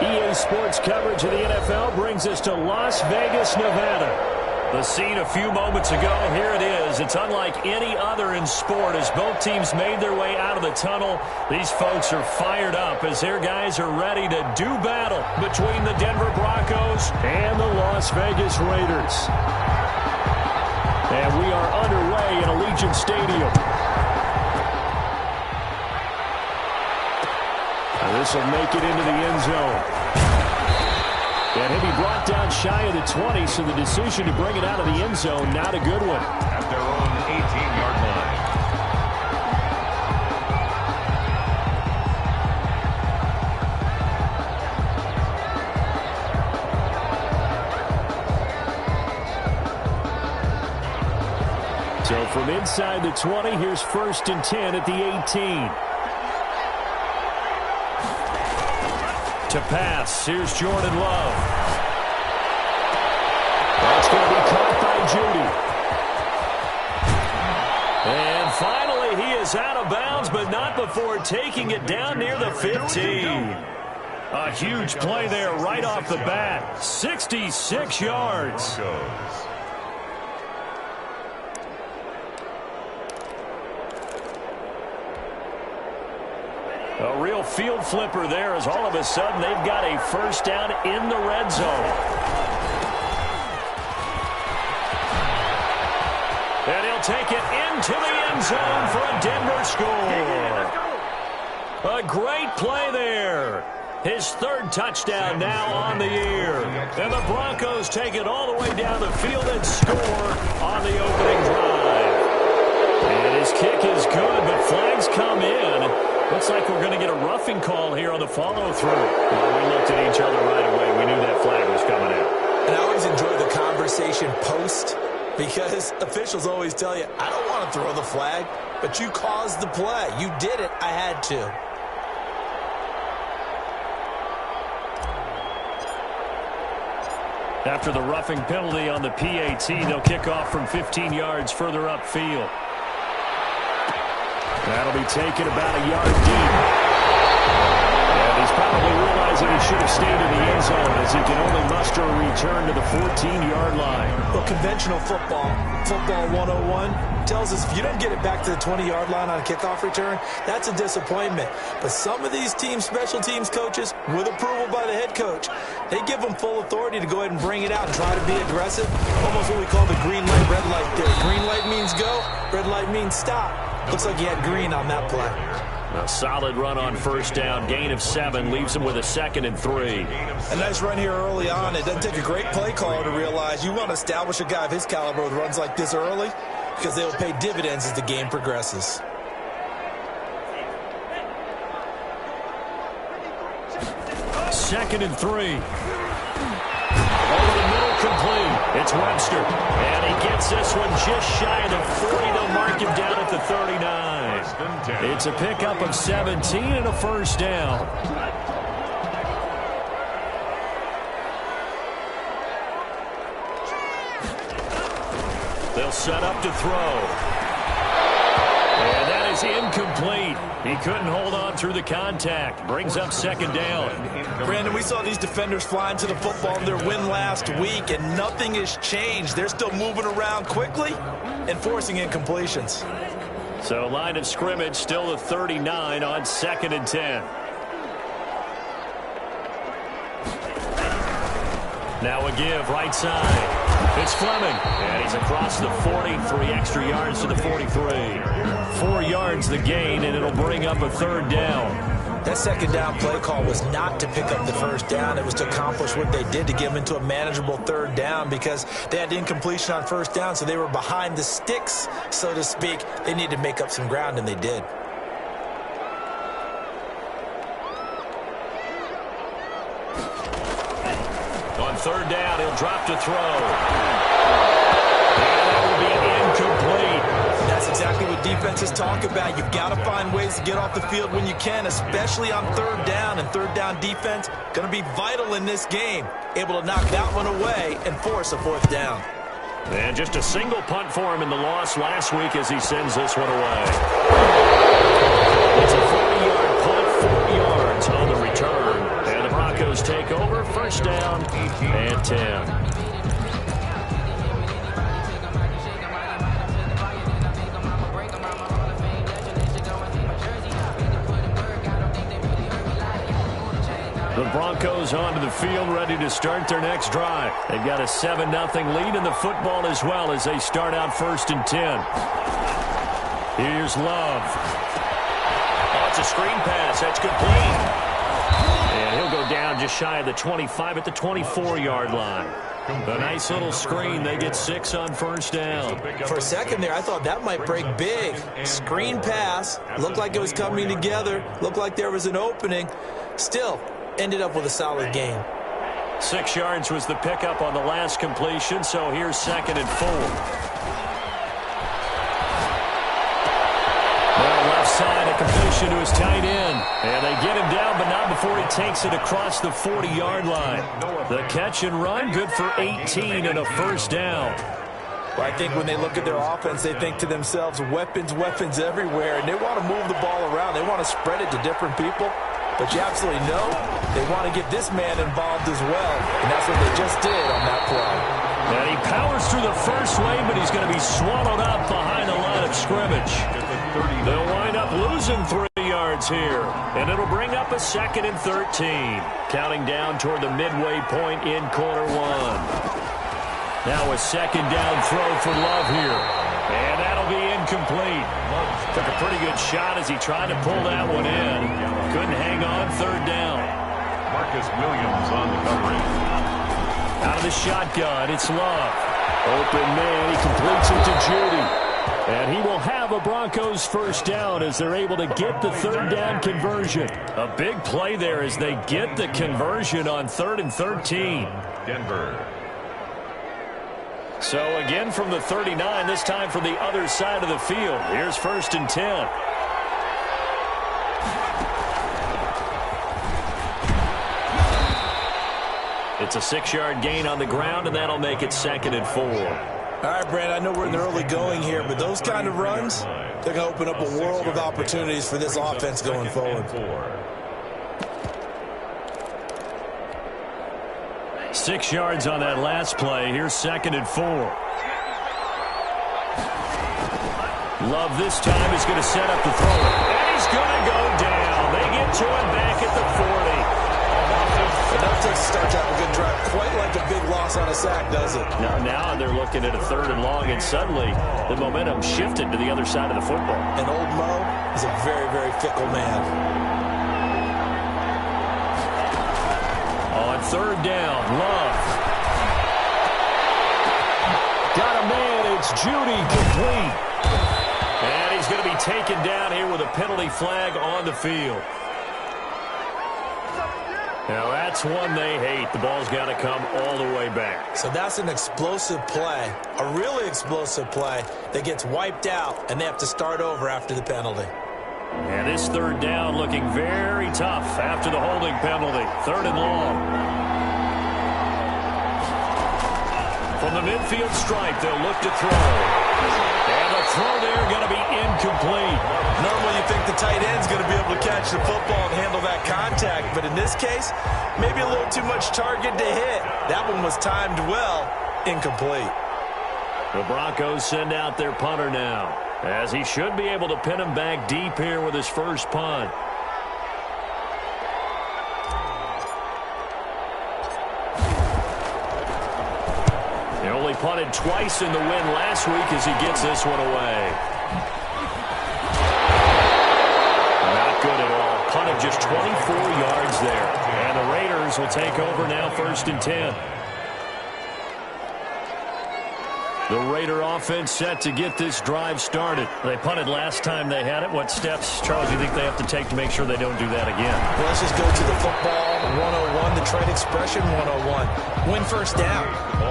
EA Sports coverage of the NFL brings us to Las Vegas, Nevada. The scene a few moments ago, here it is. It's unlike any other in sport as both teams made their way out of the tunnel. These folks are fired up as their guys are ready to do battle between the Denver Broncos and the Las Vegas Raiders. And we are underway in Allegiant Stadium. And this will make it into the end zone. And he'll be brought down shy of the 20, so the decision to bring it out of the end zone, not a good one. At their own 18-yard line. So from inside the 20, here's 1st and 10 at the 18. To pass, here's Jordan Love. That's going to be caught by Judy. And finally, he is out of bounds, but not before taking it down near the 15. A huge play there right off the bat. 66 yards. A real field flipper there as all of a sudden they've got a first down in the red zone. And he'll take it into the end zone for a Denver score. A great play there. His 3rd touchdown now on the year. And the Broncos take it all the way down the field and score on the opening drive. And his kick is good, but flags come in. Looks like we're going to get a roughing call here on the follow-through. Well, we looked at each other right away. We knew that flag was coming out. And I always enjoy the conversation post because officials always tell you, I don't want to throw the flag, but you caused the play. You did it. I had to. After the roughing penalty on the PAT, they'll kick off from 15 yards further upfield. That'll be taken about a yard deep. And he's probably realizing he should have stayed in the end zone as he can only muster a return to the 14-yard line. Well, conventional football 101, tells us if you don't get it back to the 20-yard line on a kickoff return, that's a disappointment. But some of these team special teams coaches, with approval by the head coach, they give them full authority to go ahead and bring it out and try to be aggressive. Almost what we call the green light, red light theory. Green light means go, red light means stop. Looks like he had green on that play. A solid run on first down. Gain of 7 leaves him with a 2nd and 3. A nice run here early on. It doesn't take a great play caller to realize you want to establish a guy of his caliber with runs like this early because they will pay dividends as the game progresses. Second and 3. Over the middle, complete. It's Webster. And he gets this one just shy of the 40. They'll mark him down at the 39. It's a pickup of 17 and a first down. They'll set up to throw. And that is incomplete. He couldn't hold on through the contact. Brings up 2nd down. Brandon, we saw these defenders flying to the football in their win last week, and nothing has changed. They're still moving around quickly and forcing incompletions. So line of scrimmage still the 39 on 2nd and 10. Now a give right side. It's Fleming, and he's across the 40, 3 extra yards to the 43. 4 yards the gain, and it'll bring up a 3rd down. That 2nd down play call was not to pick up the first down. It was to accomplish what they did to get them into a manageable 3rd down because they had incompletion on first down, so they were behind the sticks, so to speak. They needed to make up some ground, and they did. On 3rd down, he'll drop to throw. And that will be incomplete. That's exactly what defenses talk about. You've got to find ways to get off the field when you can, especially on 3rd down. And 3rd down defense going to be vital in this game. Able to knock that one away and force a 4th down. And just a single punt for him in the loss last week as he sends this one away. It's a 40-yard punt, 4 yards on the return. And the Broncos Broncos take over, first down and 10. The Broncos onto the field, ready to start their next drive. They've got a 7-0 lead in the football as well as they start out first and 10. Here's Love. Oh, it's a screen pass. That's complete. And he'll go down just shy of the 25 at the 24-yard line. A nice little screen. They get 6 on first down. For a second there, I thought that might break big. Screen pass. Looked like it was coming together. Looked like there was an opening. Still, ended up with a solid gain. 6 yards was the pickup on the last completion, so here's 2nd and 4. Well, left side, a completion to his tight end. And they get him down, but not before he takes it across the 40-yard line. The catch and run, good for 18 and a first down. Well, I think when they look at their offense, they think to themselves, weapons, weapons everywhere, and they want to move the ball around. They want to spread it to different people. But you absolutely know they want to get this man involved as well, and that's what they just did on that play. And he powers through the first wave, but he's going to be swallowed up behind the line of scrimmage. They'll wind up losing 3 yards here, and it'll bring up a 2nd and 13. Counting down toward the midway point in quarter 1. Now a 2nd down throw for Love here, and that'll be incomplete. Took a pretty good shot as he tried to pull that one in. Couldn't hang on, 3rd down. Marcus Williams on the coverage. Out of the shotgun, it's Love. Open man, he completes it to Judy. And he will have a Broncos first down as they're able to get the 3rd down conversion. A big play there as they get the conversion on 3rd and 13. Denver. So again from the 39, this time from the other side of the field. Here's 1st and 10. It's a 6-yard gain on the ground, and that'll make it 2nd and 4. All right, Brad, I know we're in the early going here, but those kind of runs, they're going to open up a world of opportunities for this offense going forward. 6 yards on that last play. Here's 2nd and 4. Love this time is going to set up the throw. And he's going to go down. They get to him back at the 40. Enough to start to have a good drive. Quite like a big loss on a sack, does it? Now they're looking at a 3rd and long, and suddenly the momentum shifted to the other side of the football. And old Mo is a very, very fickle man. On 3rd down, Love. Got a man, it's Judy, complete. And he's going to be taken down here with a penalty flag on the field. Now that's one they hate. The ball's got to come all the way back. So that's an explosive play, a really explosive play that gets wiped out, and they have to start over after the penalty. And this 3rd down looking very tough after the holding penalty. 3rd and long. From the midfield stripe, they'll look to throw. And the throw there going to be incomplete. Normally you think the tight end's going to be able to catch the football and handle that contact, but in this case, maybe a little too much target to hit. That one was timed well, incomplete. The Broncos send out their punter now, as he should be able to pin him back deep here with his first punt. He only punted twice in the win last week as he gets this one away. Not good at all. Punted just 24 yards there. And the Raiders will take over now, 1st and 10. The Raider offense set to get this drive started. They punted last time they had it. What steps, Charles, do you think they have to take to make sure they don't do that again? Well, let's just go to the football 101, the trade expression 101. Win first down.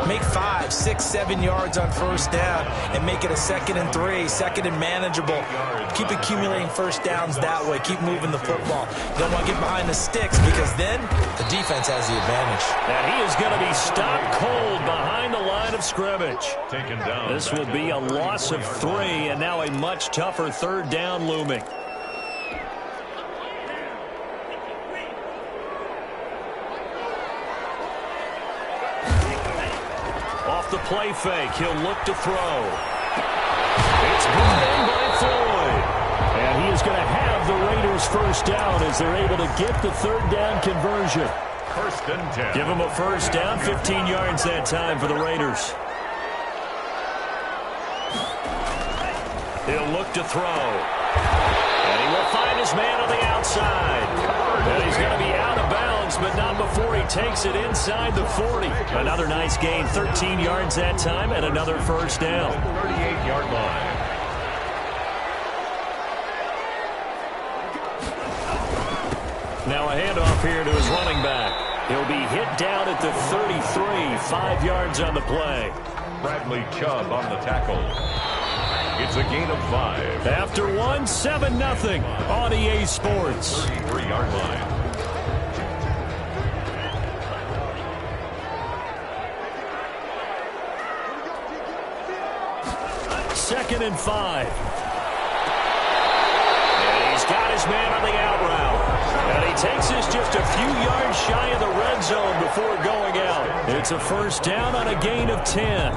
Make 5, 6, 7 yards on first down and make it a 2nd and 3, 2nd and manageable. Keep accumulating first downs that way. Keep moving the football. Don't want to get behind the sticks because then the defense has the advantage. And he is going to be stopped cold behind the line of scrimmage. This will be a loss of 3, and now a much tougher 3rd down looming. off the play fake. He'll look to throw. It's brought in by Floyd. And he is going to have the Raiders first down as they're able to get the third down conversion. First and 10. Give him a first down, 15 yards that time for the Raiders. He'll look to throw. And he will find his man on the outside. And he's going to be out of bounds, but not before he takes it inside the 40. Another nice gain, 13 yards that time, and another first down. 38-yard line. Now a handoff here to his running back. He'll be hit down at the 33, 5 yards on the play. Bradley Chubb on the tackle. It's a gain of 5. After 1, 7-0 on EA Sports. 33-yard line. Second and 5. And he's got his man on the out route. And he takes this just a few yards shy of the red zone before going out. It's a first down on a gain of 10.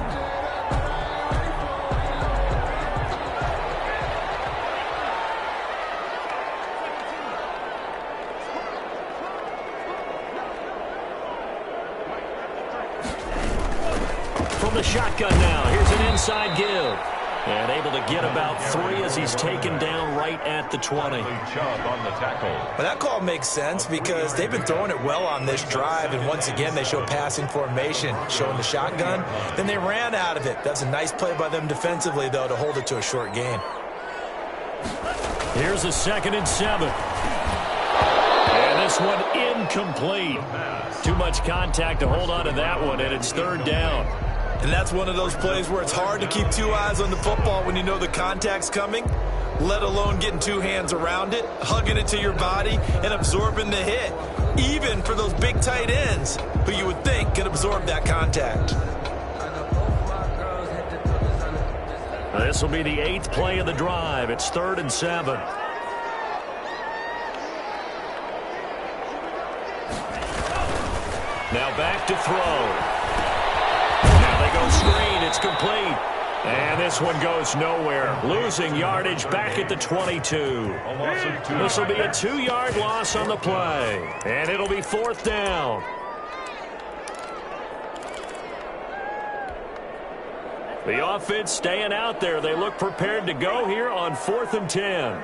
From the shotgun now, here's an inside give. And able to get about 3 as he's taken down right at the 20. Chubb on the tackle. Well, that call makes sense because they've been throwing it well on this drive, and once again they show passing formation, showing the shotgun. Then they ran out of it. That's a nice play by them defensively, though, to hold it to a short gain. Here's a 2nd and 7. And this one incomplete. Too much contact to hold on to that one, and it's third down. And that's one of those plays where it's hard to keep 2 eyes on the football when you know the contact's coming, let alone getting 2 hands around it, hugging it to your body, and absorbing the hit, even for those big tight ends who you would think could absorb that contact. This will be the 8th play of the drive. It's 3rd and 7. Now back to throw. They go screen. It's complete. And this one goes nowhere. Losing yardage back at the 22. This will be a 2-yard loss on the play. And it'll be 4th down. The offense staying out there. They look prepared to go here on 4th and 10.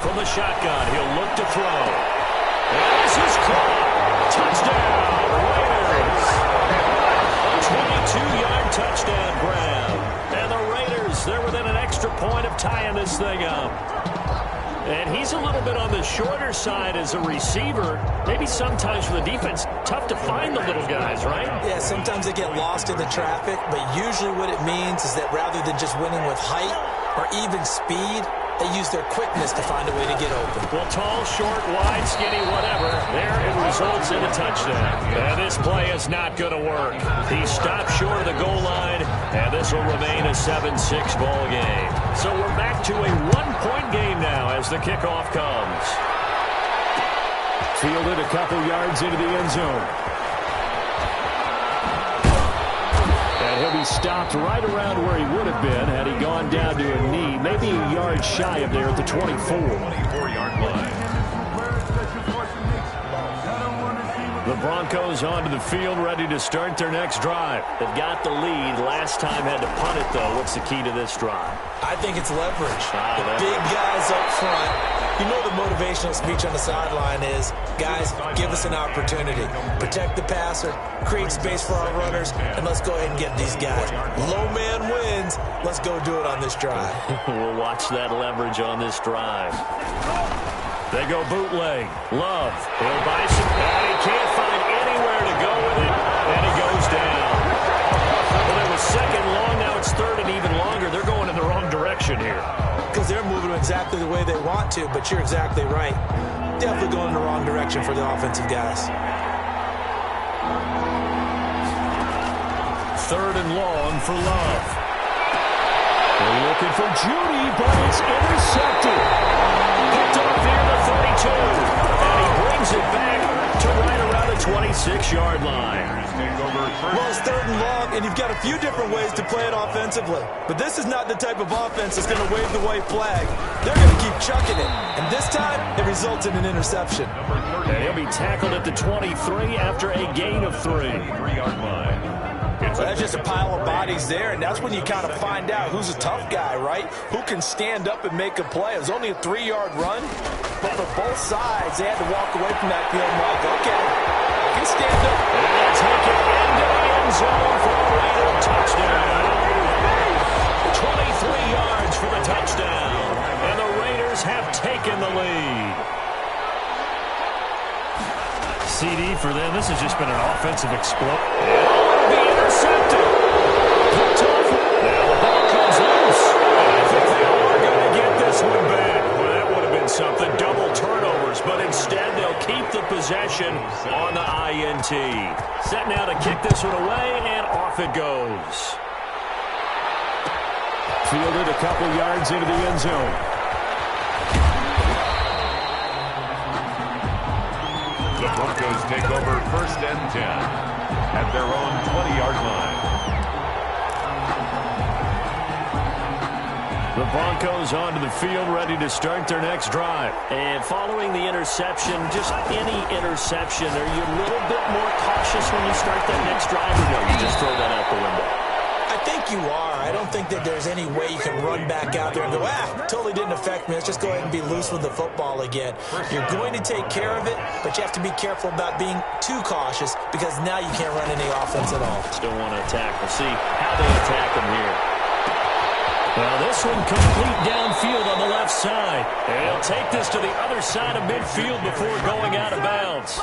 From the shotgun, he'll look to throw. And this is caught. Touchdown, Raiders. A 22-yard touchdown grab. And the Raiders, they're within an extra point of tying this thing up. And he's a little bit on the shorter side as a receiver. Maybe sometimes for the defense, tough to find the little guys, right? Yeah, sometimes they get lost in the traffic, but usually what it means is that rather than just winning with height or even speed, they use their quickness to find a way to get open. Well, tall, short, wide, skinny, whatever. There it results in a touchdown. And this play is not going to work. He stopped short of the goal line, and this will remain a 7-6 ball game. So we're back to a 1-point game now as the kickoff comes. Fielded a couple yards into the end zone. And he'll be stopped right around where he would have been had he gone down to a knee, maybe a yard shy of there at the 24. 24-yard line. The Broncos onto the field, ready to start their next drive. They've got the lead. Last time had to punt it, though. What's the key to this drive? I think it's leverage. The big guys up front. You know the motivational speech on the sideline is, guys, give us an opportunity. Protect the passer, create space for our runners, and let's go ahead and get these guys. Low man wins. Let's go do it on this drive. We'll watch that leverage on this drive. They go bootleg. Love. He'll buy some. And he can't find anywhere to go with it. And he goes down. Well, it was 2nd long. Now it's 3rd and even longer. They're going in the wrong direction here. Because they're moving exactly the way they want to, but you're exactly right. Definitely going in the wrong direction for the offensive guys. 3rd and long for Love. They're looking for Judy, but it's intercepted. Picked off here the 2. And he brings it back to right around the 26-yard line. Well, it's 3rd and long, and you've got a few different ways to play it offensively. But this is not the type of offense that's going to wave the white flag. They're going to keep chucking it. And this time, it results in an interception. And he'll be tackled at the 23 after a gain of 3. 3-yard line. Well, that's just a pile of bodies there, and that's when you kind of find out who's a tough guy, right? Who can stand up and make a play. It was only a 3-yard run, but for both sides, they had to walk away from that field like, okay, I can stand up. And they'll take it into the end zone for a Raider touchdown. 23 yards for the touchdown, and the Raiders have taken the lead. CD for them. This has just been an offensive explosion. It'll be intercepted. Picked off. Now the ball comes loose. And I think they are going to get this one back. Well, that would have been something. Double turnovers. But instead, they'll keep the possession on the INT. Set now to kick this one away, and off it goes. Fielded a couple yards into the end zone. The Broncos take over 1st and 10 at their own 20-yard line. The Broncos onto the field, ready to start their next drive. And following the interception, just any interception, are you a little bit more cautious when you start that next drive, or no, you just throw that out the window? I think you are. I don't think that there's any way you can run back out there and go, totally didn't affect me. Let's just go ahead and be loose with the football again. You're going to take care of it, but you have to be careful about being too cautious because now you can't run any offense at all. Still want to attack. We'll see how they attack them here. Well, this one complete downfield on the left side. And he'll take this to the other side of midfield before going out of bounds.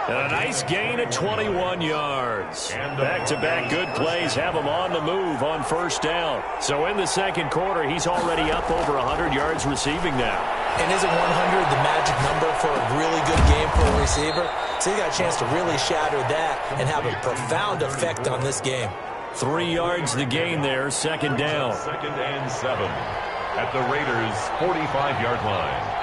And a nice gain of 21 yards. Back-to-back good plays have him on the move on 1st down. So in the 2nd quarter, he's already up over 100 yards receiving now. And isn't 100 the magic number for a really good game for a receiver? So he got a chance to really shatter that and have a profound effect on this game. 3 yards the gain there, 2nd down. 2nd and 7 at the Raiders' 45-yard line.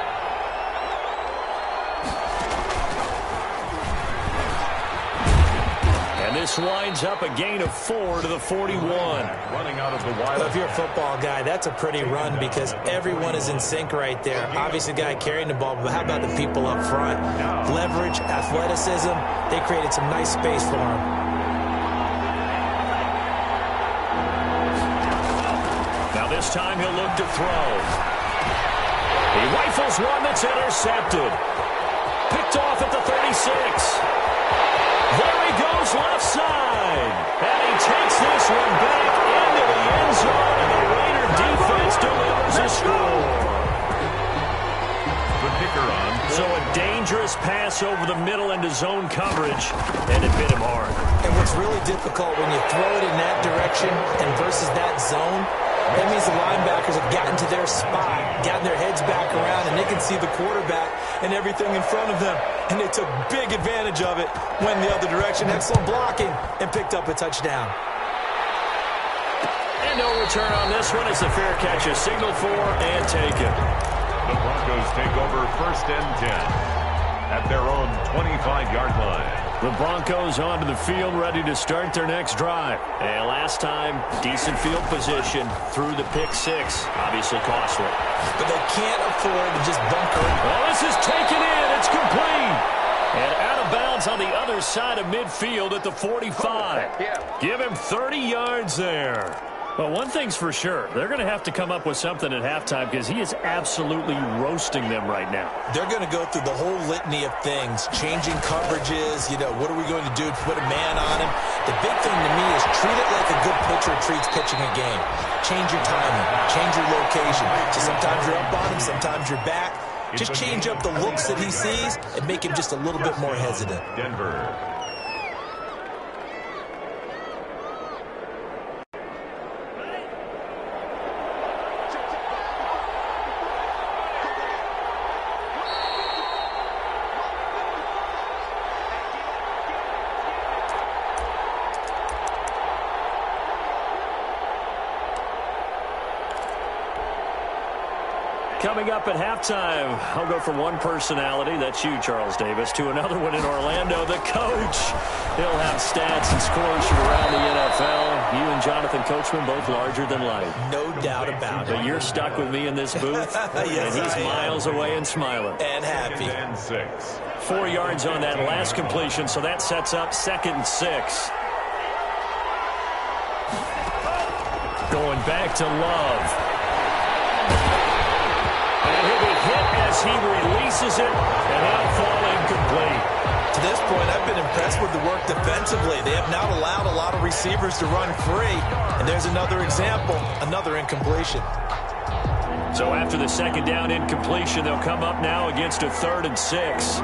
And this winds up a gain of 4 to the 41. Running out of the wide. Well, if you're a football guy, that's a pretty run because everyone is in sync right there. Obviously, the guy carrying the ball, but how about the people up front? Leverage, athleticism, they created some nice space for him. Now this time he'll look to throw. He rifles one that's intercepted. Picked off at the 36. There he goes left side. And he takes this one back into the end zone, and the Raider defense delivers a score. The kicker on. So a dangerous pass over the middle into zone coverage, and it hit him hard. And what's really difficult when you throw it in that direction and versus that zone, that means the linebackers have gotten to their spot, gotten their heads back around, and they can see the quarterback and everything in front of them. And they took big advantage of it, went the other direction, excellent blocking, and picked up a touchdown. And no return on this one. It's a fair catch, a signal for, and take it. The Broncos take over 1st and 10 at their own 25-yard line. The Broncos onto the field, ready to start their next drive. And last time, decent field position through the pick 6. Obviously costly. But they can't afford to just bunker. Well, this is taken in. It's complete. And out of bounds on the other side of midfield at the 45. Give him 30 yards there. Well, one thing's for sure. They're going to have to come up with something at halftime because he is absolutely roasting them right now. They're going to go through the whole litany of things, changing coverages, what are we going to do to put a man on him? The big thing to me is treat it like a good pitcher treats pitching a game. Change your timing, change your location. So sometimes you're up on him, sometimes you're back. Just change up the looks that he sees and make him just a little bit more hesitant. Denver. Coming up at halftime, I'll go from one personality, that's you, Charles Davis, to another one in Orlando, the coach. He'll have stats and scores from around the NFL. You and Jonathan Coachman both larger than life. No doubt about it. But you're stuck with me in this booth, yes, and he's miles away and smiling. And happy. And 6. 4 yards on that last completion, so that sets up 2nd and 6. Going back to Love. And he'll be hit as he releases it, and that'll fall incomplete. To this point, I've been impressed with the work defensively. They have not allowed a lot of receivers to run free. And there's another example, another incompletion. So after the 2nd down incompletion, they'll come up now against a 3rd and 6.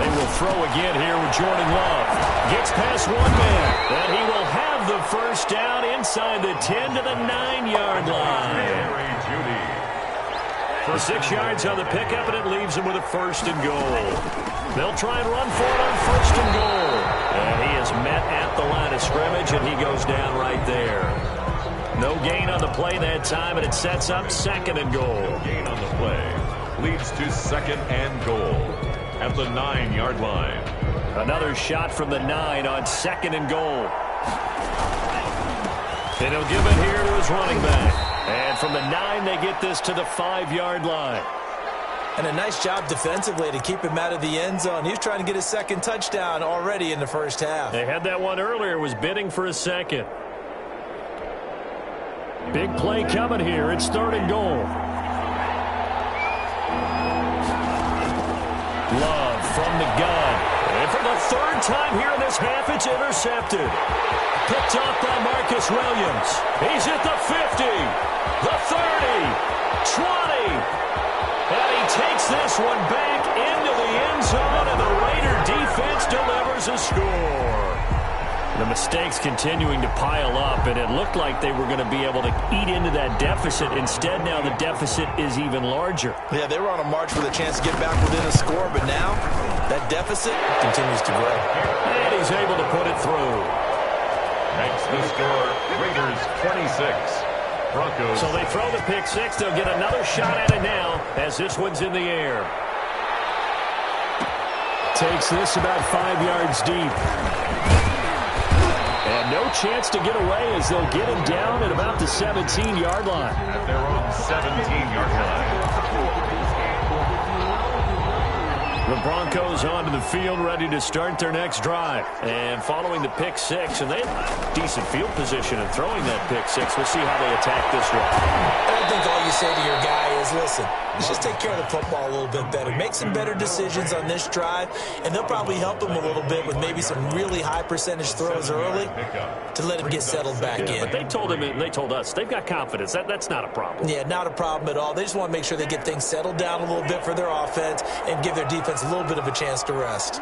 They will throw again here with Jordan Love. Gets past one man, and he will have the 1st down inside the 10 to the 9-yard line. For 6 yards on the pickup, and it leaves him with a 1st and goal. They'll try and run for it on 1st and goal. And he is met at the line of scrimmage, and he goes down right there. No gain on the play that time, and it sets up 2nd and goal. No gain on the play. Leads to 2nd and goal at the 9-yard line. Another shot from the 9 on 2nd and goal. And he'll give it here to his running back. And from the 9, they get this to the 5-yard line. And a nice job defensively to keep him out of the end zone. He was trying to get his 2nd touchdown already in the 1st half. They had that one earlier, was bidding for a 2nd. Big play coming here. It's 3rd and goal. Love from the gun. And for the 3rd time here in this half, it's intercepted. Picked off by Marcus Williams. He's at the 50, the 30, 20. And he takes this one back into the end zone, and the Raider defense delivers a score. The mistakes continuing to pile up, and it looked like they were going to be able to eat into that deficit. Instead, now the deficit is even larger. Yeah, they were on a march with a chance to get back within a score, but now that deficit continues to grow. And he's able to put it through. Makes the score Raiders 26. Broncos. So they throw the pick 6. They'll get another shot at it now as this one's in the air. Takes this about 5 yards deep. And no chance to get away as they'll get him down at about the 17-yard line. At their own 17-yard line. The Broncos onto the field, ready to start their next drive. And following the pick 6, and they have decent field position in throwing that pick 6. We'll see how they attack this one. I think all you say to your guy is, listen, let's just take care of the football a little bit better. Make some better decisions on this drive, and they'll probably help him a little bit with maybe some really high percentage throws early to let him get settled back in. But they told him, they told us, they've got confidence. That's not a problem. Yeah, not a problem at all. They just want to make sure they get things settled down a little bit for their offense and give their defense a little bit of a chance to rest.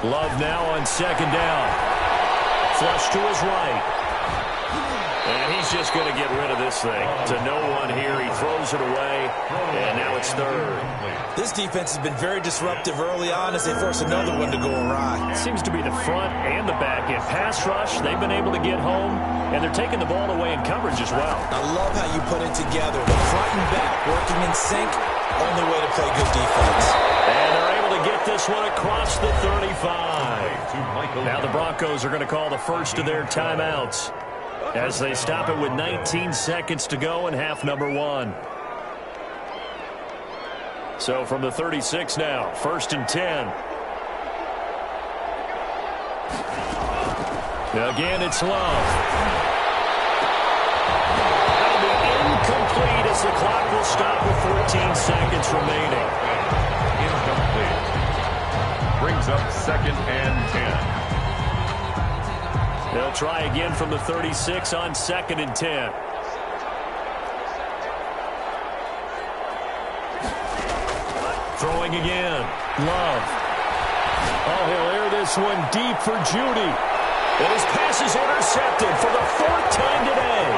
Love now on 2nd down. Flush to his right. And he's just going to get rid of this thing. To no one here. He throws it away. And now it's 3rd. This defense has been very disruptive early on as they force another one to go awry. It seems to be the front and the back end. Pass rush, they've been able to get home. And they're taking the ball away in coverage as well. I love how you put it together. The front and back working in sync. Only way to play good defense. And they're able to get this one across the 35. Now the Broncos are going to call the first of their timeouts as they stop it with 19 seconds to go in half number 1. So from the 36 now, 1st and 10. Again, it's Love. That'll be incomplete as the clock will stop with 14 seconds remaining. Incomplete. Brings up 2nd and 10. They'll try again from the 36 on 2nd and 10. Throwing again. Love. Oh, he'll air this one deep for Judy. And his pass is intercepted for the 4th time today.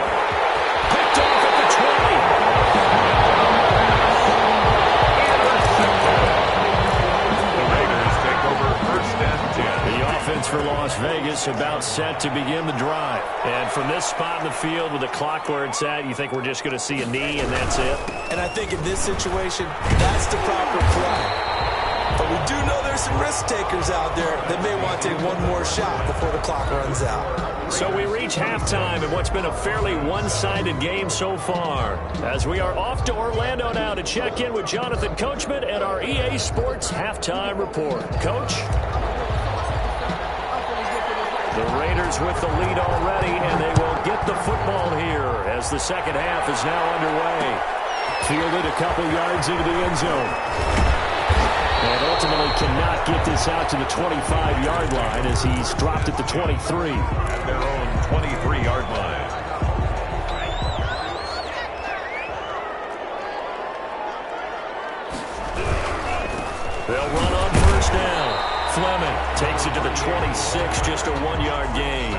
Picked off at the 20. The Raiders take over 1st and 10. The offense for Las Vegas offense about set to begin the drive. And from this spot in the field with the clock where it's at, you think we're just going to see a knee and that's it? And I think in this situation, that's the proper play. But we do know there's some risk takers out there that may want to take one more shot before the clock runs out. So we reach halftime in what's been a fairly one-sided game so far. As we are off to Orlando now to check in with Jonathan Coachman and our EA Sports Halftime Report. Coach? The Raiders with the lead already, and they will get the football here as the second half is now underway. Fielded a couple yards into the end zone. And ultimately cannot get this out to the 25-yard line as he's dropped at the 23. At their own 23-yard line. They'll run on first down. Fleming takes it to the 26, just a 1-yard gain.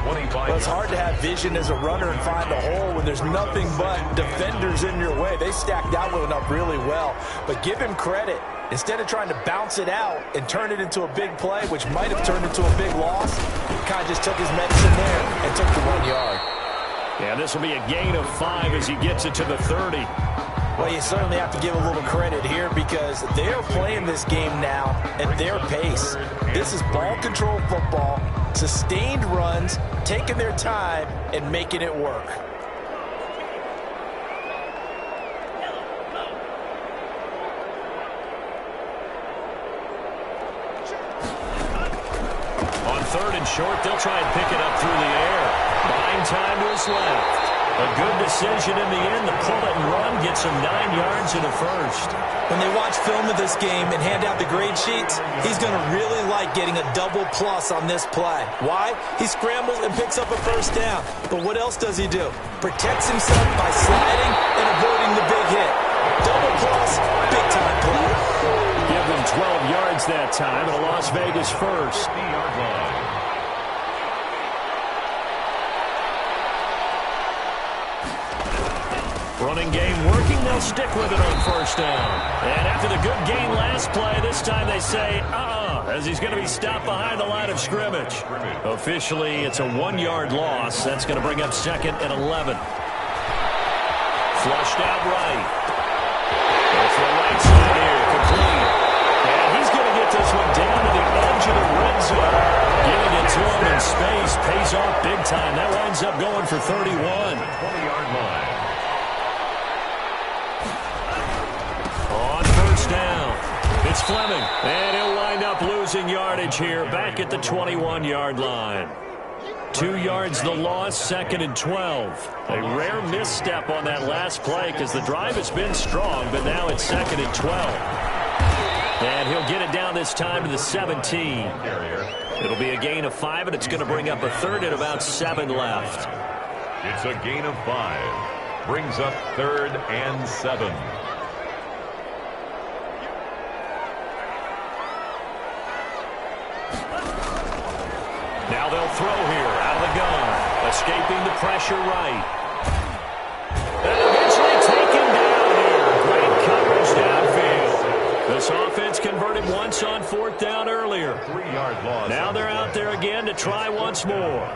Well, it's hard to have vision as a runner and find a hole when there's nothing but defenders in your way. They stacked that one up really well. But give him credit. Instead of trying to bounce it out and turn it into a big play, which might have turned into a big loss, he kind of just took his medicine there and took the 1 yard. Yeah, this will be a gain of 5 as he gets it to the 30. Well, you certainly have to give a little credit here because they are playing this game now at their pace. This is ball control football, sustained runs, taking their time, and making it work. On third and short, they'll try and pick it up through the air. Buying time to his left. A good decision in the end to pull it and run, get some 9 yards in a first. When they watch film of this game and hand out the grade sheets, he's going to really like getting a double plus on this play. Why? He scrambles and picks up a first down. But what else does he do? Protects himself by sliding and avoiding the big hit. Double plus, big time play. Give them 12 yards that time and a Las Vegas first. Running game working, they'll stick with it on first down. And after the good gain last play, this time they say, as he's going to be stopped behind the line of scrimmage. Officially, it's a 1-yard loss. That's going to bring up second and 11. Flushed out right. Goes to the right side here, complete. And he's going to get this one down to the edge of the red zone. Giving it to him in space pays off big time. That winds up going for 31. 20-yard line. Down. It's Fleming, and he'll wind up losing yardage here back at the 21-yard line. 2 yards the loss, second and 12. A rare misstep on that last play because the drive has been strong, but now it's second and 12. And he'll get it down this time to the 17. It'll be a gain of 5, and it's going to bring up a third and about 7 left. It's a gain of 5. Brings up third and 7. Now they'll throw here out of the gun. Escaping the pressure right. And eventually taken down here. Great coverage downfield. This offense converted once on fourth down earlier. 3-yard loss. Now they're out there again to try once more.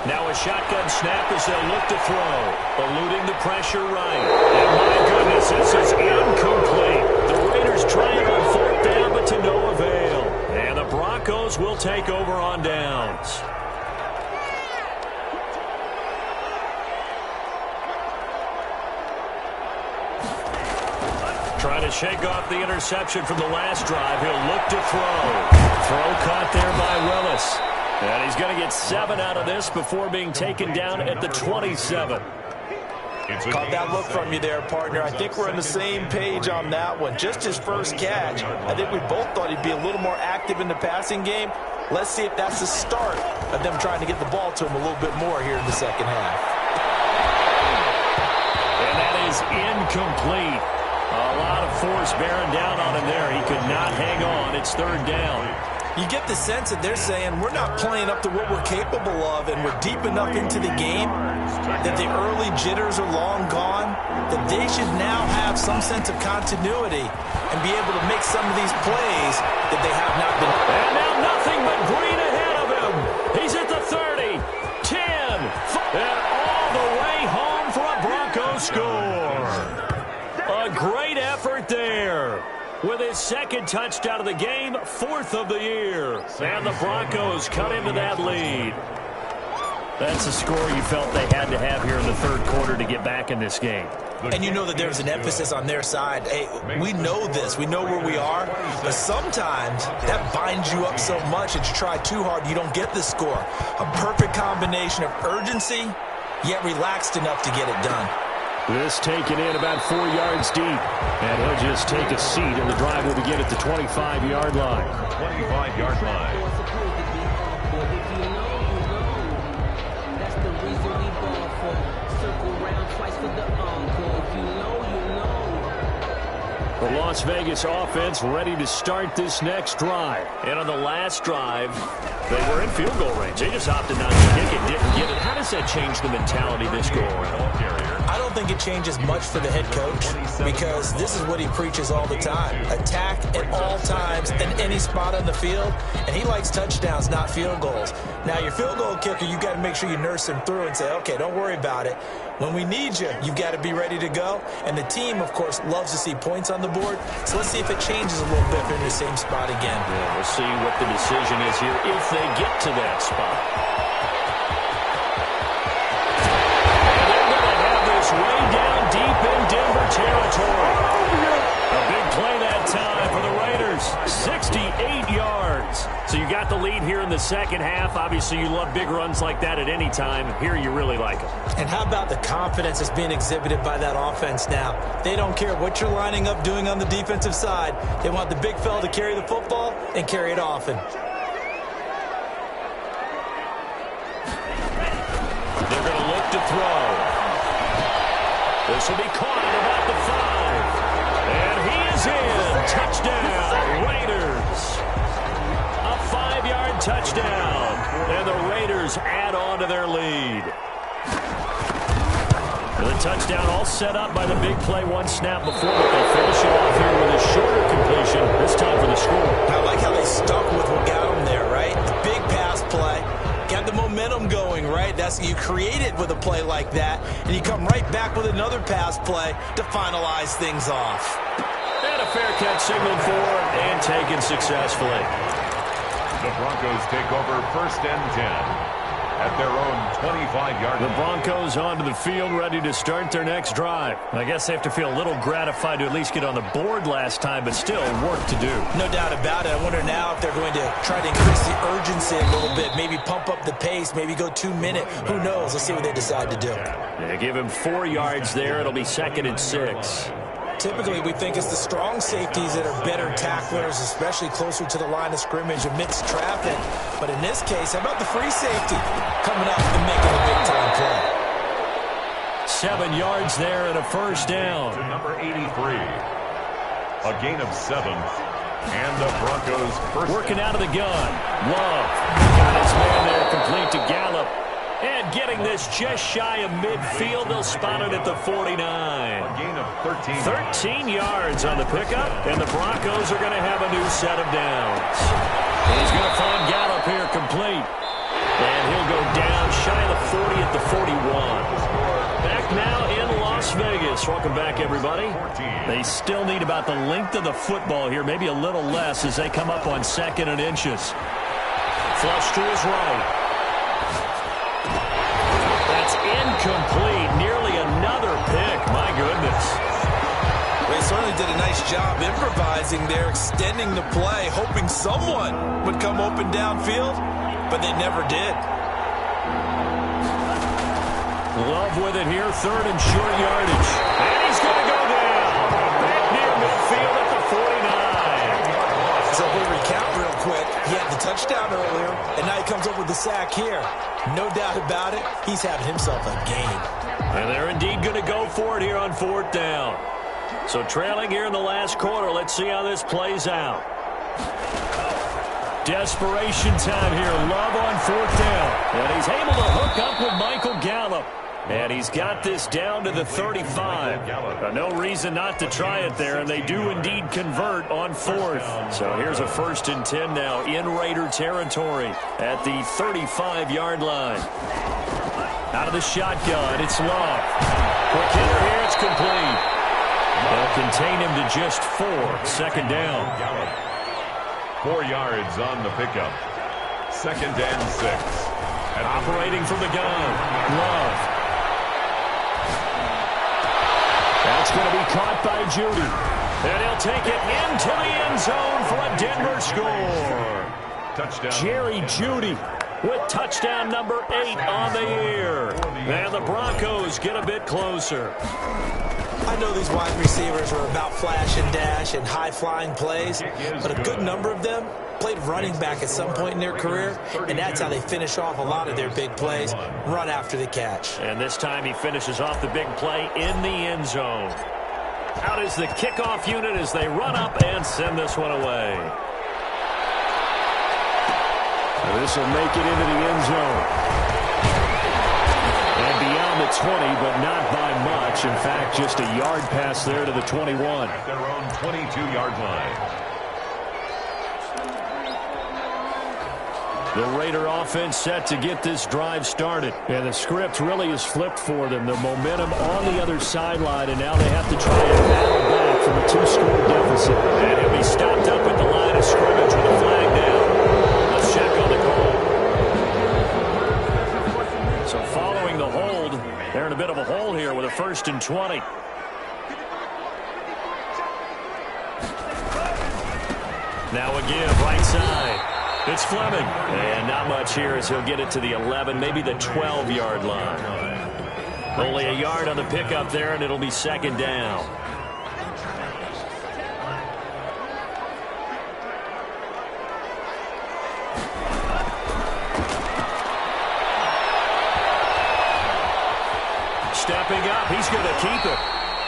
Now a shotgun snap as they'll look to throw. Eluding the pressure right. And my goodness, this is incomplete. The Raiders trying on fourth down, but to no avail. And the Broncos will take over on downs. Trying to shake off the interception from the last drive. He'll look to throw. Throw caught there by Willis. And he's going to get 7 out of this before being taken down at the 27. Caught that look from you there, partner. I think we're on the same page on that one. Just his first catch. I think we both thought he'd be a little more active in the passing game. Let's see if that's the start of them trying to get the ball to him a little bit more here in the second half. And that is incomplete. A lot of force bearing down on him there. He could not hang on. It's third down. You get the sense that they're saying we're not playing up to what we're capable of, and we're deep enough into the game that the early jitters are long gone, that they should now have some sense of continuity and be able to make some of these plays that they have not been. And now nothing but green ahead of him. He's at the 30, 10, and all the way home for a Broncos score. A great effort there. With his second touchdown of the game, 4th of the year. And the Broncos cut into that lead. That's a score you felt they had to have here in the third quarter to get back in this game. And you know that there's an emphasis on their side. Hey, we know this. We know where we are. But sometimes that binds you up so much that you try too hard, you don't get the score. A perfect combination of urgency, yet relaxed enough to get it done. This taken in about 4 yards deep. And he'll just take a seat, and the drive will begin at the 25-yard line. 25-yard line. The Las Vegas offense ready to start this next drive. And on the last drive, they were in field goal range. They just opted not to kick it, didn't get it. How does that change the mentality this go around? I don't think it changes much for the head coach because this is what he preaches all the time. Attack at all times in any spot on the field, and he likes touchdowns, not field goals. Now, your field goal kicker, you've got to make sure you nurse him through and say, okay, don't worry about it. When we need you, you've got to be ready to go. And the team, of course, loves to see points on the board. So let's see if it changes a little bit if they're in the same spot again. Yeah, we'll see what the decision is here if they get to that spot. And they're going to have this way down deep in Denver territory. A big play that time for the Raiders. 68 yards. So you got the lead here in the second half. Obviously, you love big runs like that at any time. Here, you really like them. And how about the confidence that's being exhibited by that offense now? They don't care what you're lining up doing on the defensive side. They want the big fella to carry the football and carry it often. They're going to look to throw. This will be caught at about the 5. And he is in. Touchdown, Raiders. A 5-yard touchdown. And the Raiders add on to their lead. The touchdown all set up by the big play one snap before, but they finish it off here with a shorter completion, this time for the score. I like how they stuck with what got them there, right? The big pass play. Got the momentum going, right? That's you create it with a play like that, and you come right back with another pass play to finalize things off. And a fair catch signaled for and taken successfully. The Broncos take over 1st and 10 at their own 25-yard line. The Broncos onto the field, ready to start their next drive. I guess they have to feel a little gratified to at least get on the board last time, but still work to do. No doubt about it. I wonder now if they're going to try to increase the urgency a little bit, maybe pump up the pace, maybe go 2-minute. Who knows? Let's see what they decide to do. They give him 4 yards there. It'll be 2nd and 6. Typically, we think it's the strong safeties that are better tacklers, especially closer to the line of scrimmage amidst traffic. But in this case, how about the free safety coming up and making a big-time play? 7 yards there and a first down. To number 83. A gain of 7. And the Broncos first. Working out of the gun. Love. Got his man there complete to Gallup. And getting this just shy of midfield, they'll spot it at the 49. A gain of 13. 13 yards on the pickup, and the Broncos are going to have a new set of downs. He's going to find Gallup here complete. And he'll go down shy of the 40 at the 41. Back now in Las Vegas. Welcome back, everybody. They still need about the length of the football here, maybe a little less as they come up on 2nd and inches. Flush to his right. Incomplete. Nearly another pick. My goodness. They certainly did a nice job improvising there, extending the play, hoping someone would come open downfield, but they never did. Love with it here. 3rd and short yardage. And he's going to go down. Back near midfield at the 49. So if we recount real quick, he had the touchdown earlier, and now he comes up with the sack here. No doubt about it, he's having himself a game. And they're indeed going to go for it here on 4th down. So trailing here in the last quarter, let's see how this plays out. Desperation time here. Love on fourth down. And he's able to hook up with Michael Gallup. And he's got this down to the 35. No reason not to try it there, and they do indeed convert on fourth. So here's a 1st and 10 now in Raider territory at the 35-yard line. Out of the shotgun, it's Love. Quick hitter here, it's complete. They'll contain him to just 4. 2nd down. 4 yards on the pickup. 2nd and 6. Operating from the gun, Love. That's going to be caught by Judy. And he'll take it into the end zone for a Denver score. Touchdown. Jerry Judy with touchdown number 8 on the year. And the Broncos get a bit closer. I know these wide receivers are about flash and dash and high-flying plays, but a good number of them played running back at some point in their career, and that's how they finish off a lot of their big plays, run after the catch. And this time he finishes off the big play in the end zone. Out is the kickoff unit as they run up and send this one away. This will make it into the end zone. And beyond the 20, but not by much. In fact, just a yard pass there to the 21. At their own 22-yard line. The Raider offense set to get this drive started. And the script really is flipped for them. The momentum on the other sideline, and now they have to try and battle back from a 2-score deficit. And he'll be stopped up at the line of scrimmage with a flag down. Let's check on the call. So following the hold, they're in a bit of a hole here with a 1st and 20. Now again, right side. It's Fleming. And not much here as he'll get it to the 11, maybe the 12-yard line. Only a yard on the pickup there, and it'll be 2nd down. Stepping up, he's going to keep it.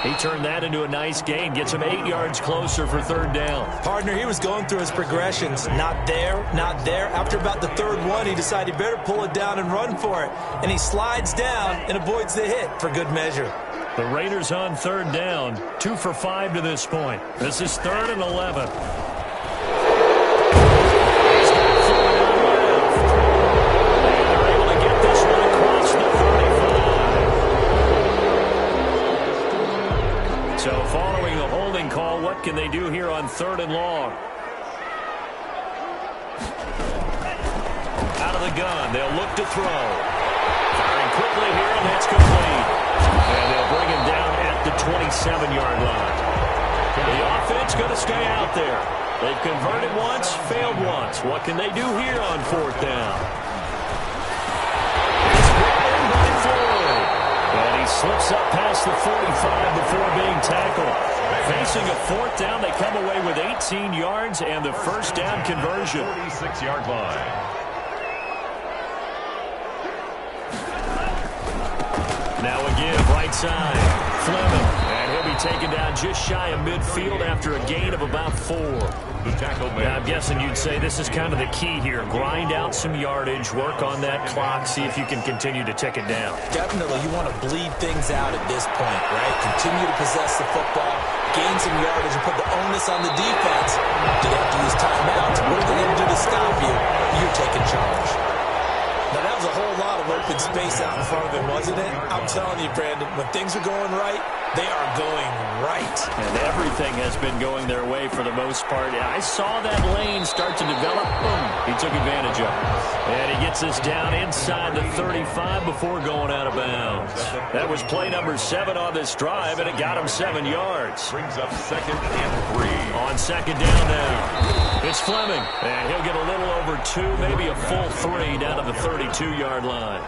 He turned that into a nice gain, gets him 8 yards closer for 3rd down. Partner, he was going through his progressions. Not there, not there. After about the 3rd one, he decided he better pull it down and run for it. And he slides down and avoids the hit for good measure. The Raiders on 3rd down, 2 for 5 to this point. This is 3rd and 11. So following the holding call, what can they do here on 3rd and long? Out of the gun, they'll look to throw. Firing quickly here, and that's complete. And they'll bring him down at the 27-yard line. The offense going to stay out there. They've converted once, failed once. What can they do here on 4th down? It's brought in by Floyd. And he slips up past the 45 before being tackled. Facing a 4th down, they come away with 18 yards and the 1st down conversion. 46-yard line. Now again, right side, Fleming. And he'll be taken down just shy of midfield after a gain of about 4. The tackle made. Now, I'm guessing you'd say this is kind of the key here. Grind out some yardage, work on that clock, see if you can continue to tick it down. Definitely, you want to bleed things out at this point, right? Continue to possess the football, gain some yardage, and put the onus on the defense. Do they have to use timeouts? What are they going to do to stop you? You're taking charge. Now, that was a whole lot of open space out in front of him, wasn't it? I'm telling you, Brandon, when things are going right, they are going right. And everything has been going their way for the most part. I saw that lane start to develop. Boom. He took advantage of it. And he gets this down inside the 35 before going out of bounds. That was play number 7 on this drive, and it got him 7 yards. Brings up 2nd and 3. On 2nd down now. It's Fleming, and he'll get a little over 2, maybe a full 3 down to the 32-yard line.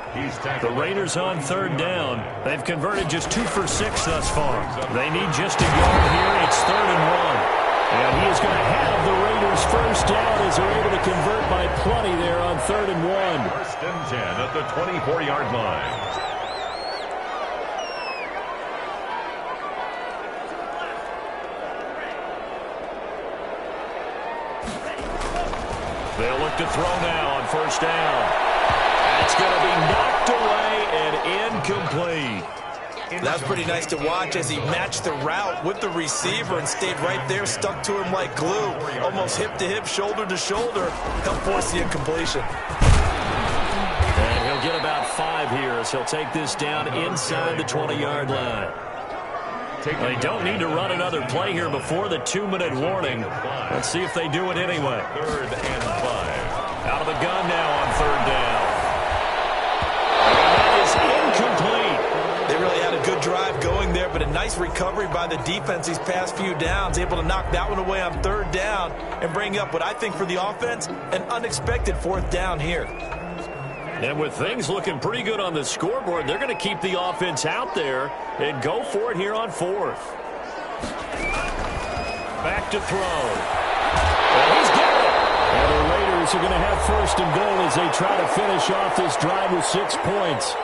The Raiders on 3rd down. They've converted just 2 for 6 thus far. They need just a yard here. It's 3rd and 1. And he is going to have the Raiders' 1st down as they're able to convert by plenty there on 3rd and 1. 1st and 10 at the 24-yard line. They'll look to throw now on first down. That's going to be knocked away and incomplete. That's pretty nice to watch as he matched the route with the receiver and stayed right there, stuck to him like glue, almost hip to hip, shoulder to shoulder, helped force the incompletion. And he'll get about 5 here as he'll take this down inside the 20-yard line. They don't need to run another play here before the 2-minute warning. Let's see if they do it anyway. 3rd and 5. Out of the gun now on 3rd down. And that is incomplete. They really had a good drive going there, but a nice recovery by the defense these past few downs, able to knock that one away on 3rd down and bring up what I think for the offense, an unexpected 4th down here. And with things looking pretty good on the scoreboard, they're going to keep the offense out there and go for it here on 4th. Back to throw. And he's got it. And the Raiders are going to have 1st and goal as they try to finish off this drive with 6 points.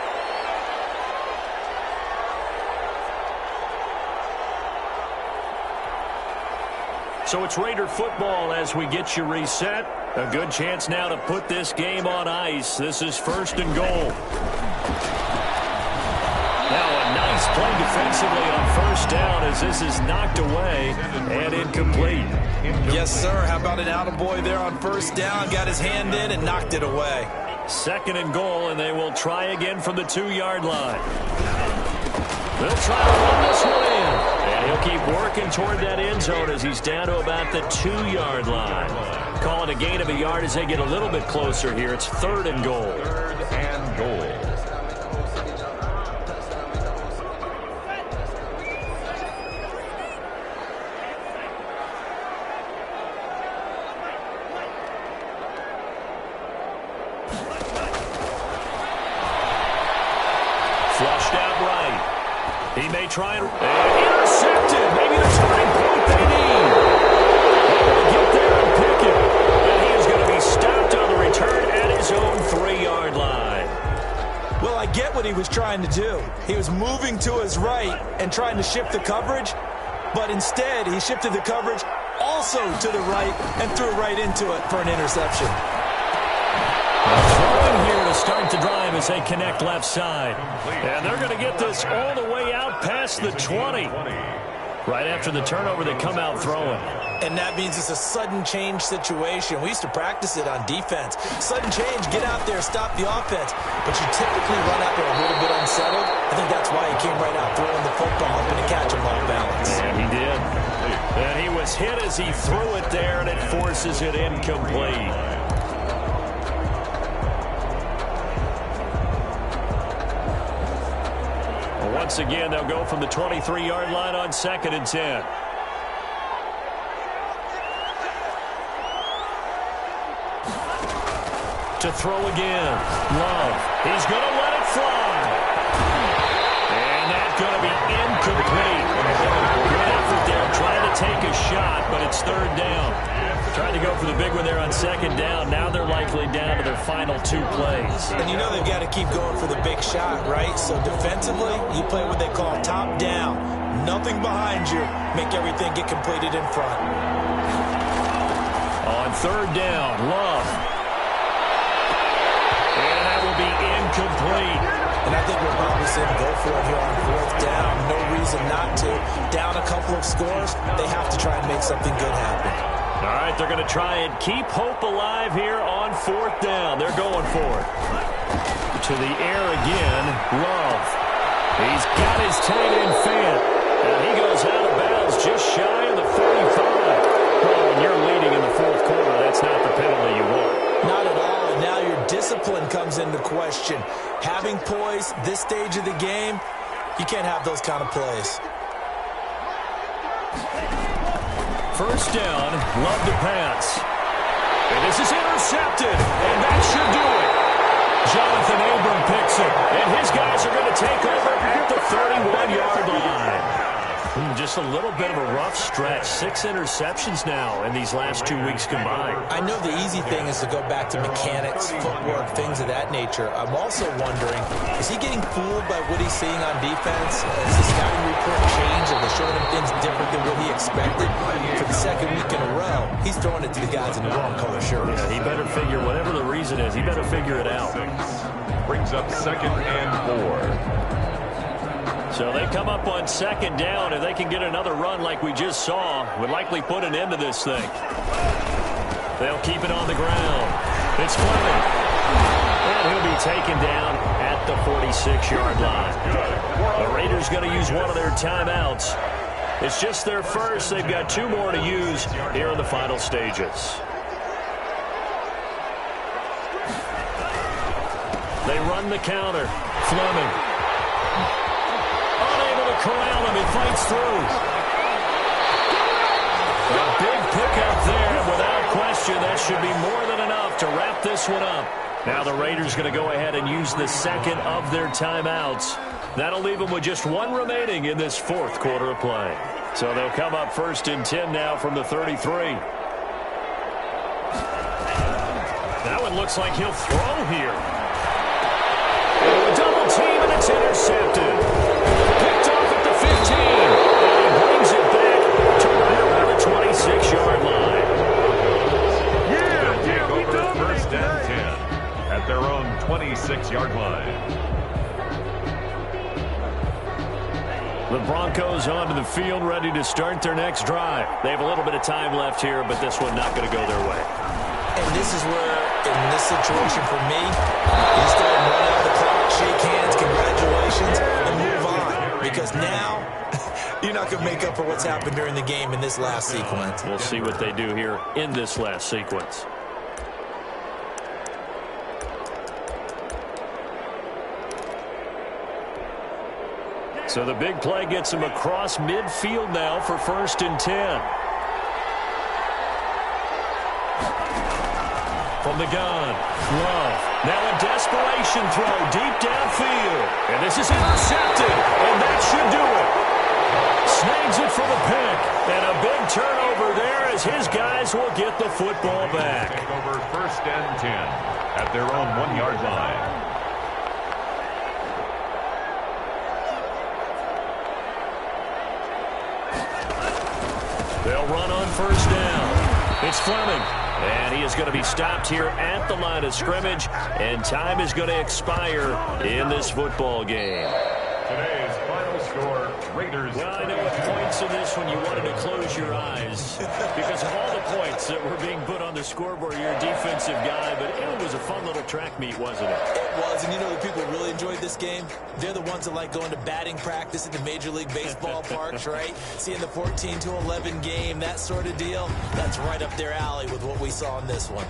So it's Raider football as we get you reset. A good chance now to put this game on ice. This is 1st and goal. Now a nice play defensively on 1st down as this is knocked away and incomplete. Yes, sir. How about an attaboy there on 1st down? Got his hand in and knocked it away. 2nd and goal, and they will try again from the 2-yard line. They'll try to run this one in. And he'll keep working toward that end zone as he's down to about the 2-yard line. Call it a gain of a yard as they get a little bit closer here. It's 3rd and goal. 3rd and goal. Flushed out right. He may try and intercepted. Maybe the turning point they need. They'll get there and pick it. And he is going to be stopped on the return at his own 3-yard line. Well, I get what he was trying to do. He was moving to his right and trying to shift the coverage, but instead he shifted the coverage also to the right and threw right into it for an interception. Throwing here to start the drive as they connect left side. And they're going to get this all the way out past the 20. Right after the turnover, they come out throwing. And that means it's a sudden change situation. We used to practice it on defense. Sudden change, get out there, stop the offense. But you typically run out there a little bit unsettled. I think that's why he came right out throwing the football, hoping to catch him off balance. And he did. And he was hit as he threw it there, and it forces it incomplete. Once again, they'll go from the 23-yard line on 2nd and 10. To throw again. Love. He's going to let it fly. And that's going to be incomplete. Good effort there trying to take a shot, but it's 3rd down. Trying to go for the big one there on 2nd down. Now they're likely down to their final 2 plays. And you know they've got to keep going for the big shot, right? So defensively, you play what they call top down. Nothing behind you. Make everything get completed in front. On 3rd down, Love. And that will be incomplete. And I think we're probably saying go for it here on 4th down. No reason not to. Down a couple of scores, they have to try and make something good happen. All right, they're going to try and keep hope alive here on 4th down. They're going for it. To the air again, Love. He's got his tight end fan. And he goes out of bounds just shy of the 45. Well, when you're leading in the 4th quarter, that's not the penalty you want. Not at all. And now your discipline comes into question. Having poise this stage of the game, you can't have those kind of plays. 1st down, Love to pass. And this is intercepted, and that should do it. Jonathan Abram picks it, and his guys are going to take over at the 31-yard line. Just a little bit of a rough stretch. 6 interceptions now in these last 2 weeks combined. I know the easy thing is to go back to mechanics, footwork, things of that nature. I'm also wondering, is he getting fooled by what he's seeing on defense? Has the scouting report changed? Are they showing him things different than what he expected? For the second week in a row, he's throwing it to the guys in the wrong color shirts. Yeah, he better figure, whatever the reason is, he better figure it out. Brings up 2nd and 4. So they come up on 2nd down. If they can get another run like we just saw, would likely put an end to this thing. They'll keep it on the ground. It's Fleming. And he'll be taken down at the 46-yard line. The Raiders going to use one of their timeouts. It's just their first. They've got 2 more to use here in the final stages. They run the counter. Fleming. Unable to corral him. He fights through. A big pickup there. Without question, that should be more than enough to wrap this one up. Now the Raiders going to go ahead and use the second of their timeouts. That'll leave them with just 1 remaining in this 4th quarter of play. So they'll come up 1st and 10 now from the 33. That one looks like he'll throw here. Double team, and it's intercepted. Picked off at the 15. And he brings it back to right around the 26-yard line. Take over 1st and 10 at their own 26-yard line. The Broncos onto the field, ready to start their next drive. They have a little bit of time left here, but this one not going to go their way. And this is where, in this situation for me, you just go ahead and run out the clock, shake hands, congratulations, and move on. Because now, you're not going to make up for what's happened during the game in this last sequence. We'll see what they do here in this last sequence. So the big play gets him across midfield now for 1st and 10. From the gun, Love. Now a desperation throw deep downfield. And this is intercepted, and that should do it. Snags it for the pick. And a big turnover there as his guys will get the football back. Take over 1st and 10 at their own 1-yard line. They'll run on 1st down. It's Fleming. And he is going to be stopped here at the line of scrimmage. And time is going to expire in this football game. Today's final score, Raiders. Well, I know at points in this one you wanted to close your eyes because of all the points that were being put on the scoreboard. You're a defensive guy, but it was a fun little track meet, wasn't it? It was, and you know the people who really enjoyed this game? They're the ones that like going to batting practice at the Major League Baseball parks, right? Seeing the 14-11 game, that sort of deal. That's right up their alley with what we saw in this one.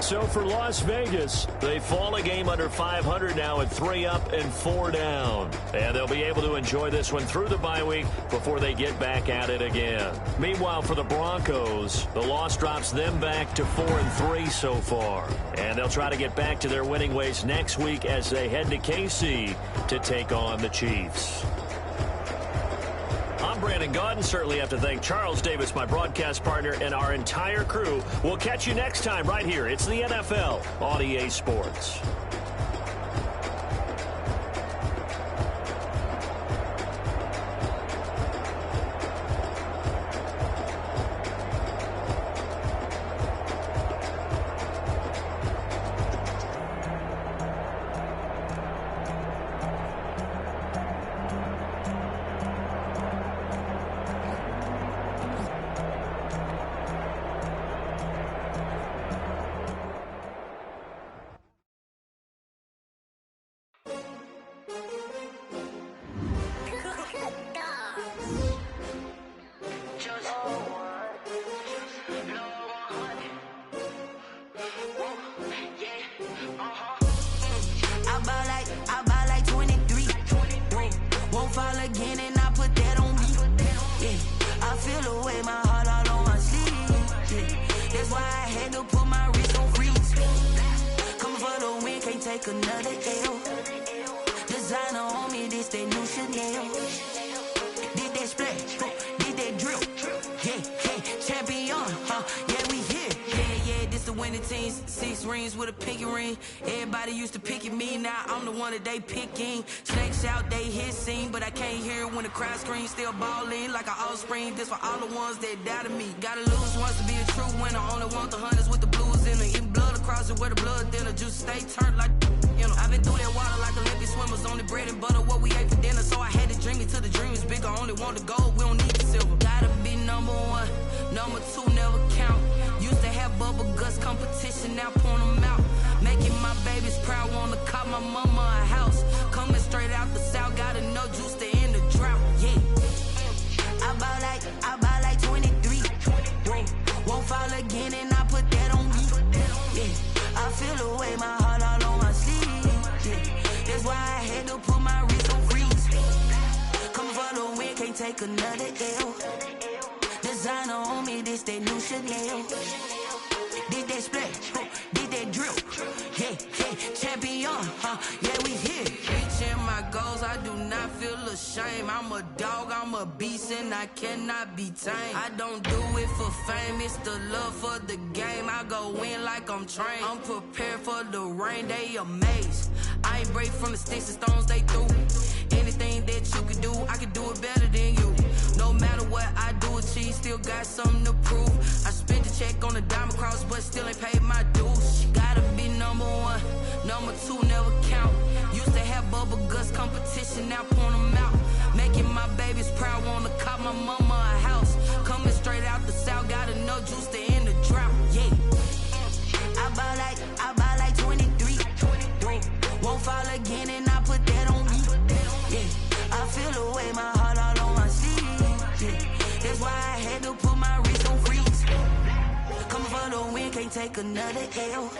So for Las Vegas, they fall a game under 500 now at 3 up and 4 down. And they'll be able to enjoy this one through the bye week before they get back at it again. Meanwhile, for the Broncos, the loss drops them back to 4-3 so far. And they'll try to get back to their winning ways next week as they head to KC to take on the Chiefs. I'm Brandon Gaudin. Certainly have to thank Charles Davis, my broadcast partner, and our entire crew. We'll catch you next time right here. It's the NFL on EA Sports. Take another L. Designer on me, this they new Chanel. champion, yeah, we here. Yeah, this the winning teams. 6 rings with a pinky ring. Everybody used to pick at me, now I'm the one that they picking. Snakes out, they hissing, but I can't hear it when the crowd screams. Still balling like an offspring. This for all the ones that doubted me. Gotta lose once to be a true winner. Only want the hunters with the blues in it. Eating blood across it where the blood thinner. Juice stay turned like, you know. I've been through that water like Olympic swimmers. Only bread and butter, what we ate for dinner. So I had to dream it till the dream is bigger. Only want the gold, we don't need the silver. Gotta be number 1, number 2 never count. Used to have bubble guts competition, now point them out. Making my babies proud, wanna cop my mama a house. Coming straight out the south, gotta know juice to end the drought, yeah. I buy like 23. Won't fall again and I put that on me, yeah. I feel the way, my heart all on my sleeve, yeah. That's why I had to put my wrist on freeze. Coming for the win, can't take another L. Designer on me, this that new Chanel. Did that splash, did that drill. Yeah, champion, yeah, we here. Reaching my goals, I do not feel ashamed. I'm a dog, I'm a beast, and I cannot be tamed. I don't do it for fame, it's the love for the game. I go in like I'm trained. I'm prepared for the rain, they amazed. I ain't break from the sticks and stones they threw. Anything that you could do, I could do it better than you. No matter what I do, achieve, still got something to prove. I spent the check on the diamond cross, but still ain't paid my dues. Gotta be number 1, number 2 never count. Used to have bubble guts competition, now point them out. Making my babies proud, wanna cop my mama a house. Coming straight out the south, gotta know juice to end the drought, yeah. I buy like 23. Won't fall again and I put that on me, yeah. I feel the way, my heart all on my sleeve, yeah. That's why I had to put my wrist on freeze. Coming for the win, can't take another L.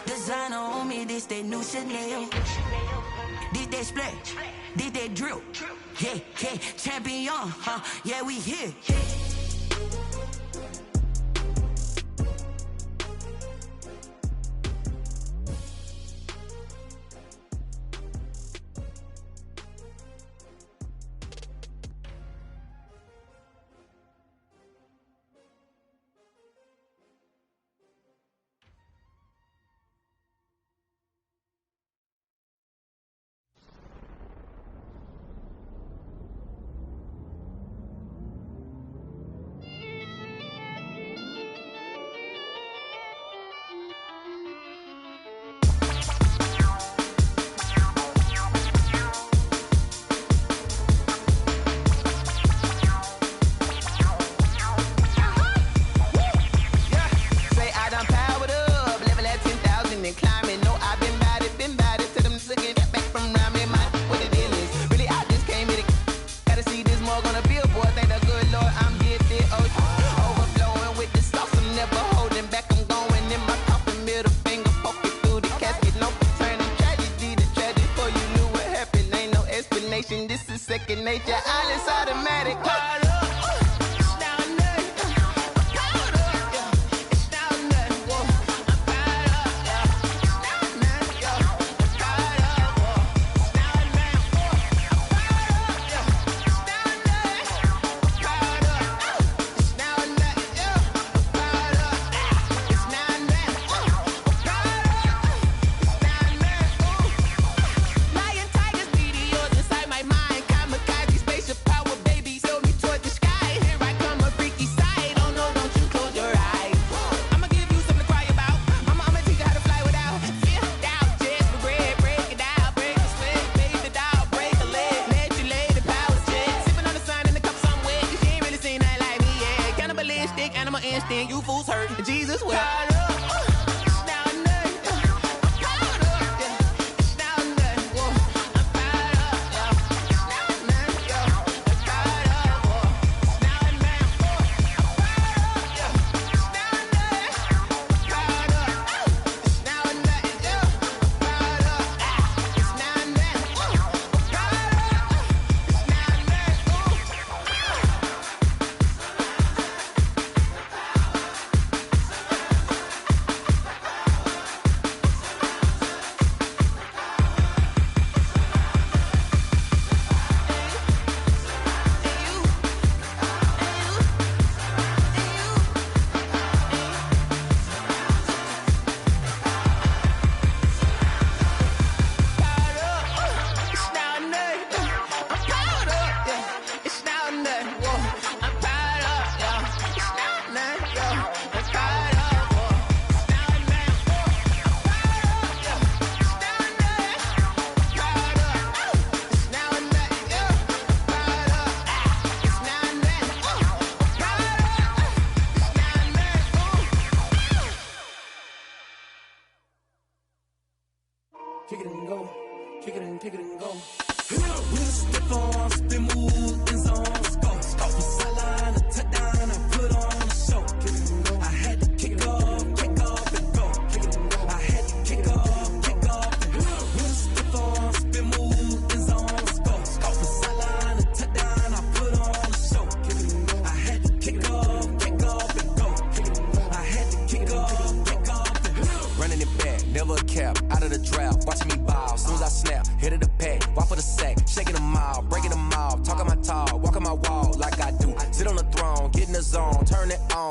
Designer on me, this that new Chanel. Did that splash, did that drill. Yeah, champion, yeah, we here. This is second nature, all is automatic. Instinct, you fools hurt. Jesus will.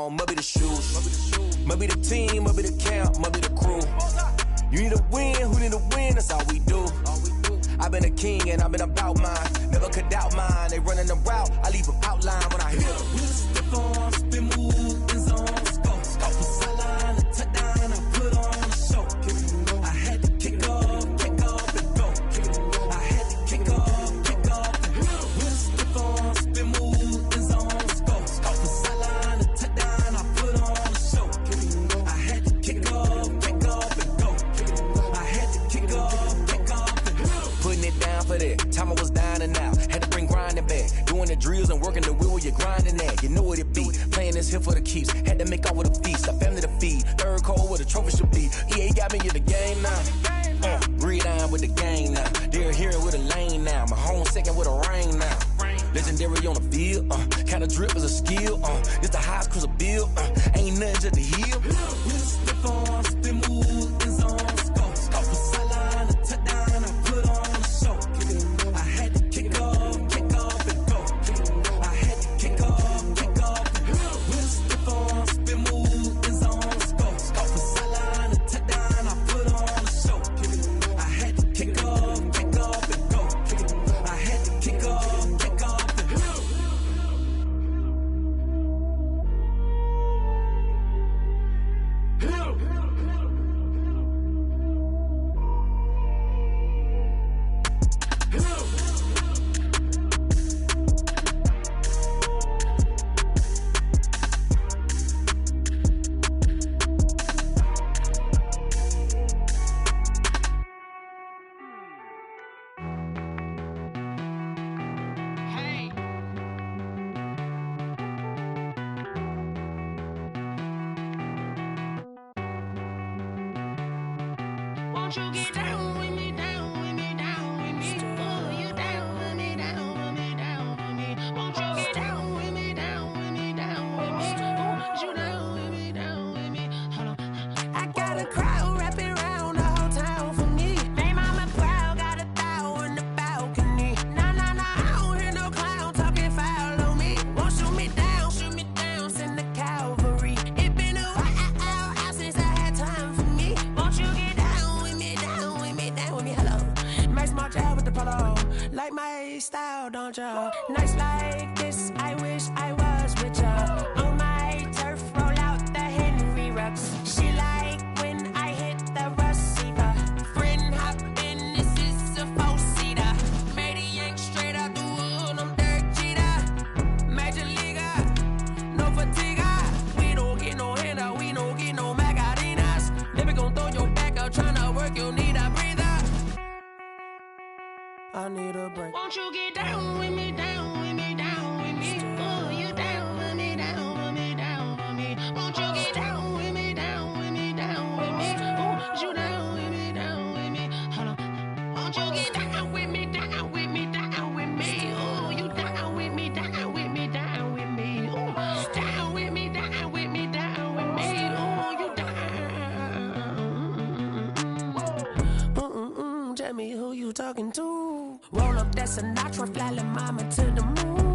on, must be the shoes. Must be the team, must be the camp, must be the crew. You need a win, who need a win, that's all we do. I've been a king and I've been about mine. Never could doubt mine, they running the route, I leave them outline when I hit them. We step on, spin, move, in zone, scope. From sideline to touchdown, I put on a show. I had to kick off and go. I had to kick off and go. We step on, spin, move, in zone, scope. From sideline to touchdown, I put on a show. I had to kick off and go. I had to kick off and go. Putting it down for that, time I was down and out. Had to bring grinding back, doing the drills and working the wheel where you're grinding at. You know what it be, playing this here for the keeps. Had to make out with a feast, a family to feed. Third cold where the trophy should be. EA got me in the game now. Breathe on with the game now. They're here with a lane now. My home second with a rain now. Legendary on the field, kinda drip is a skill. It's the highest cruiser bill, ain't nothing just to heal. We step on, spin, move, in zone, scope. From sideline to touchdown, I put on a show. I had to kick off and go. I had to kick off and go. We step on, spin, move, in zone, scope. From sideline to touchdown, I put on a show. I had to kick off and go. I had to kick off and go. Won't you get down with me, down with me, down with me? Oh, you down with me, down with me, down with me. Won't you get down with me, down with me, down with me? Oh, you down with me, down with me? Hold on. I got a crowd wrapping around the whole town for me. They mama proud, got a thou in the balcony. Nah, I don't hear no clown talking foul on me. Won't shoot me down, send the cavalry. It been a while since I had time for me. Won't you get down with me, down with me, down with me? Hello. Nice small job with the polo. Like my style, don't ya? Nice like this, I wish I was with ya. On my turf, roll out the Henry Rux. She like when I hit the receiver. Friend hop in, this is a four-seater. Made a yank straight out the wood, I'm Derek Jeter. Major leaguer, no fatigue. We don't get no handout, we don't get no Macarinas. Never gon' throw your back out, tryna work, you need a breather. I need a break. Won't you get down with me, down with me, down with me? Oh, you down with me, down with me, down with me? Won't you get down with me, down with me, down with me? Oh, you down with me, down with me? Hold on. Won't you get down with me, down with me, down with me? Oh, you down with me, down with me, down with me? Oh, down with me, down with me, down with me? Oh, you down. Tell me who you talking to. Roll up that Sinatra, fly la mama to the moon.